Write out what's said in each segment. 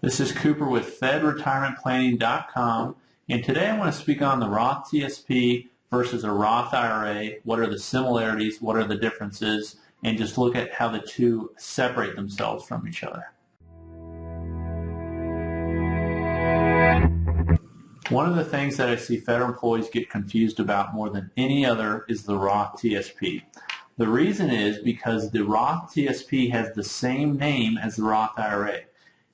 This is Cooper with FedRetirementPlanning.com, and today I want to speak on the Roth TSP versus a Roth IRA. What are the similarities, what are the differences, and just look at how the two separate themselves from each other. One of the things that I see federal employees get confused about more than any other is the Roth TSP. The reason is because the Roth TSP has the same name as the Roth IRA.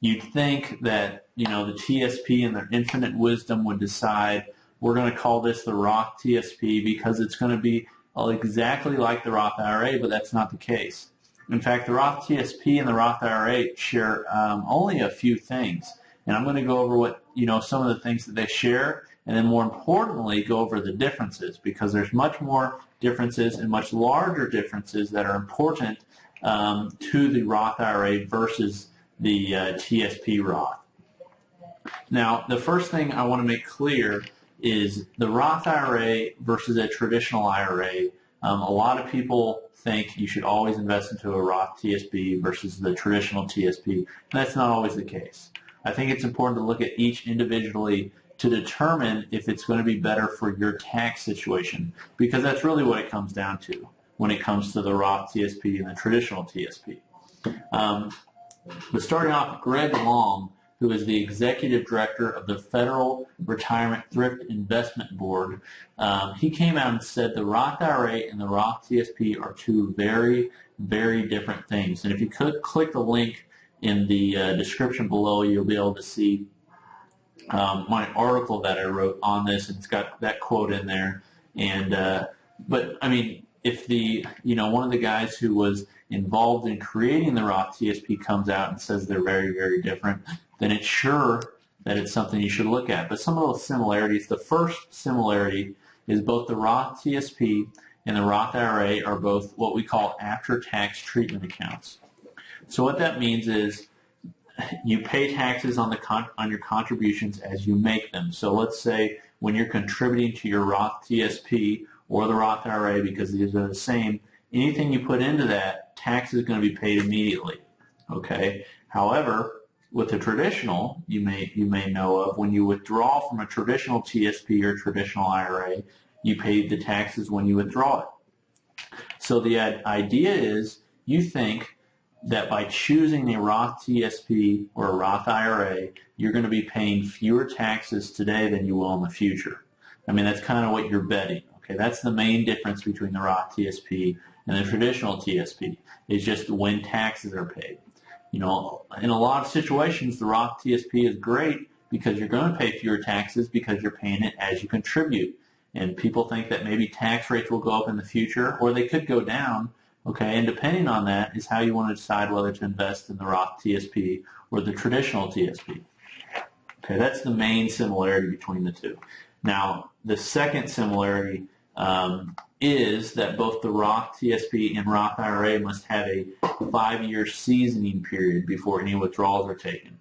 You'd think that, the TSP in their infinite wisdom would decide, we're going to call this the Roth TSP because it's going to be exactly like the Roth IRA, but that's not the case. In fact, the Roth TSP and the Roth IRA share only a few things. And I'm going to go over what, some of the things that they share, and then more importantly, go over the differences, because there's much more differences and much larger differences that are important to the Roth IRA versus the TSP Roth. Now, the first thing I want to make clear is the Roth IRA versus a traditional IRA. A lot of people think you should always invest into a Roth TSP versus the traditional TSP, and that's not always the case. I think it's important to look at each individually to determine if it's going to be better for your tax situation, because that's really what it comes down to when it comes to the Roth TSP and the traditional TSP. But starting off, Greg Long, who is the executive director of the Federal Retirement Thrift Investment Board, he came out and said the Roth IRA and the Roth TSP are two very, very different things. And if you could click the link in the description below, you'll be able to see my article that I wrote on this, and it's got that quote in there. And but I mean, if the one of the guys who was involved in creating the Roth TSP comes out and says they're very, very different, then it's sure that it's something you should look at. But some of those similarities, the first similarity is both the Roth TSP and the Roth IRA are both what we call after-tax treatment accounts. So what that means is you pay taxes on your contributions as you make them. So let's say when you're contributing to your Roth TSP or the Roth IRA, because these are the same, anything you put into that, tax is going to be paid immediately. Okay. However, with the traditional, you may know of, when you withdraw from a traditional TSP or traditional IRA, you pay the taxes when you withdraw it. So the idea is you think that by choosing a Roth TSP or a Roth IRA, you're going to be paying fewer taxes today than you will in the future. I mean, that's kind of what you're betting. Okay, that's the main difference between the Roth TSP and the traditional TSP, is just when taxes are paid. In a lot of situations, the Roth TSP is great because you're going to pay fewer taxes because you're paying it as you contribute. And people think that maybe tax rates will go up in the future, or they could go down. Okay, and depending on that is how you want to decide whether to invest in the Roth TSP or the traditional TSP. Okay, that's the main similarity between the two. Now, the second similarity is that both the Roth TSP and Roth IRA must have a 5-year seasoning period before any withdrawals are taken.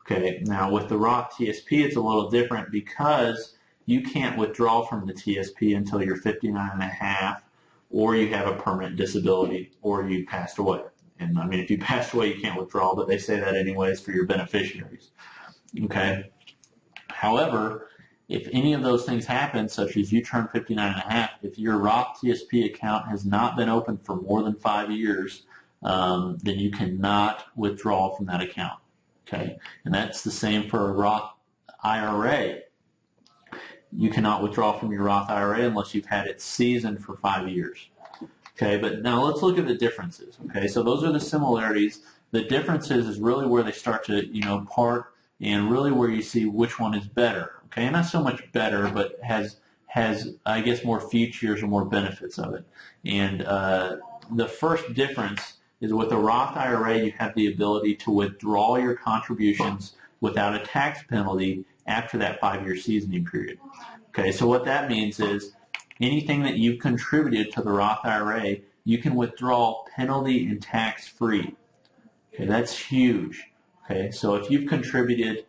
Okay, now with the Roth TSP, it's a little different because you can't withdraw from the TSP until you're 59 and a half, or you have a permanent disability, or you passed away. And I mean, if you passed away, you can't withdraw, but they say that anyways for your beneficiaries. Okay. However, if any of those things happen, such as you turn 59 and a half, if your Roth TSP account has not been open for more than 5 years, then you cannot withdraw from that account. Okay. And that's the same for a Roth IRA. You cannot withdraw from your Roth IRA unless you've had it seasoned for 5 years. Okay, but now let's look at the differences. Okay, so those are the similarities. The differences is really where they start to, part, and really where you see which one is better. Okay, not so much better, but has I guess more features or more benefits of it. And the first difference is with a Roth IRA, you have the ability to withdraw your contributions without a tax penalty after that 5-year seasoning period. Okay, so what that means is anything that you've contributed to the Roth IRA, you can withdraw penalty and tax-free. Okay, that's huge. Okay, so if you've contributed,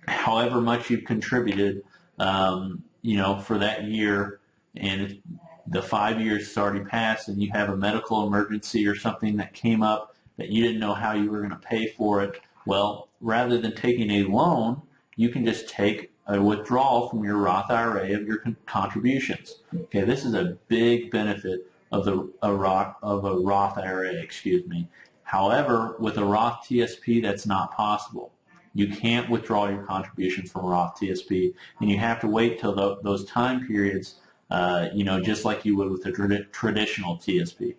however much you've contributed, for that year, and the 5 years has already passed, and you have a medical emergency or something that came up that you didn't know how you were going to pay for it, Well, rather than taking a loan, you can just take a withdrawal from your Roth IRA of your contributions. Okay, this is a big benefit of a Roth IRA, excuse me. However, with a Roth TSP, that's not possible. You can't withdraw your contributions from Roth TSP, and you have to wait till those time periods, just like you would with a traditional TSP.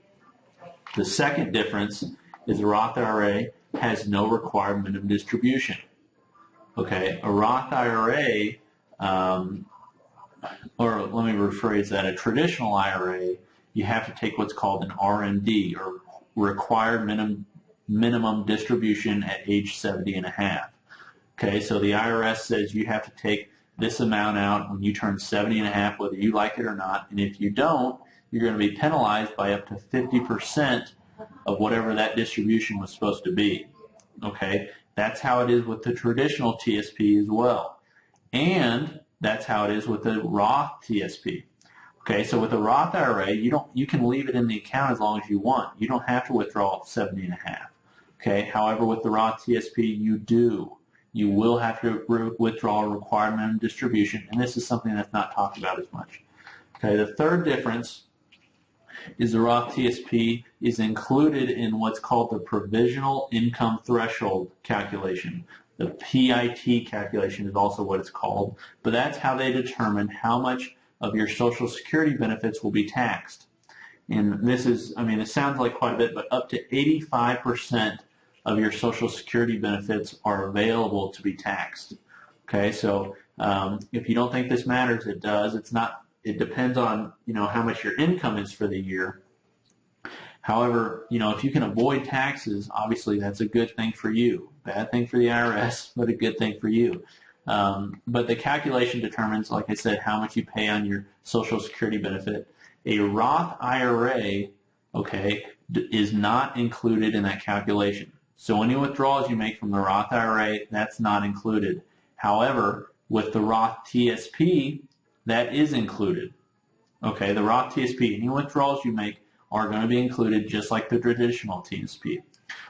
The second difference is the Roth IRA has no required minimum distribution. Okay, a Roth IRA, or let me rephrase that, a traditional IRA, you have to take what's called an RMD, or required minimum distribution at age 70 and a half. Okay, so the IRS says you have to take this amount out when you turn 70 and a half, whether you like it or not, and if you don't, you're going to be penalized by up to 50% of whatever that distribution was supposed to be. Okay, that's how it is with the traditional TSP as well. And that's how it is with the Roth TSP. Okay, so with the Roth IRA, you can leave it in the account as long as you want. You don't have to withdraw 70 and a half. Okay, however, with the Roth TSP, you do. You will have to withdraw a required minimum distribution, and this is something that's not talked about as much. Okay, the third difference is the Roth TSP is included in what's called the Provisional Income Threshold calculation. The PIT calculation is also what it's called, but that's how they determine how much of your Social Security benefits will be taxed. And this is, it sounds like quite a bit, but up to 85% of your Social Security benefits are available to be taxed. Okay, so if you don't think this matters, it does. It depends on how much your income is for the year. However, if you can avoid taxes, obviously that's a good thing for you. Bad thing for the IRS, but a good thing for you. But the calculation determines, like I said, how much you pay on your Social Security benefit. A Roth IRA, okay, is not included in that calculation. So any withdrawals you make from the Roth IRA, that's not included. However, with the Roth TSP, that is included. Okay, the Roth TSP, any withdrawals you make are going to be included just like the traditional TSP.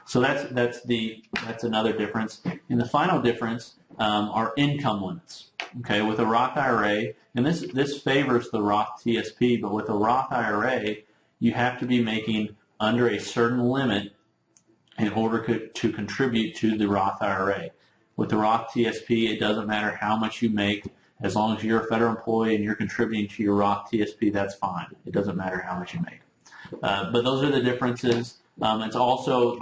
So that's another difference. And the final difference are income limits. Okay, with a Roth IRA, and this favors the Roth TSP, but with a Roth IRA, you have to be making under a certain limit in order to contribute to the Roth IRA. With the Roth TSP, it doesn't matter how much you make. As long as you're a federal employee and you're contributing to your Roth TSP, that's fine. It doesn't matter how much you make. But those are the differences. It's also,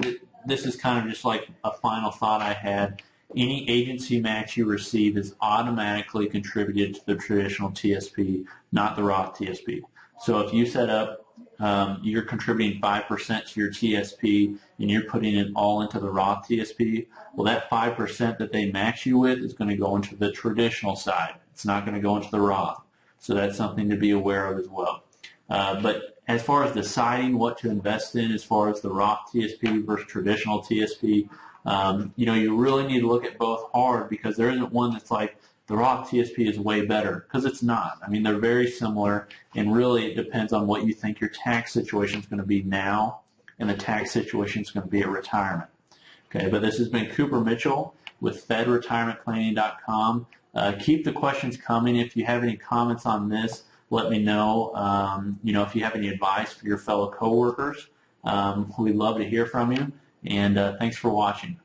this is kind of just like a final thought I had. Any agency match you receive is automatically contributed to the traditional TSP, not the Roth TSP. So if you set up, you're contributing 5% to your TSP and you're putting it all into the Roth TSP, well, that 5% that they match you with is going to go into the traditional side. It's not going to go into the Roth. So that's something to be aware of as well. But as far as deciding what to invest in as far as the Roth TSP versus traditional TSP, you really need to look at both hard, because there isn't one that's like the Roth TSP is way better, because it's not. They're very similar, and really it depends on what you think your tax situation is going to be now and the tax situation is going to be at retirement. Okay, but this has been Cooper Mitchell with FedRetirementPlanning.com. Keep the questions coming. If you have any comments on this, let me know. If you have any advice for your fellow coworkers, we'd love to hear from you. And thanks for watching.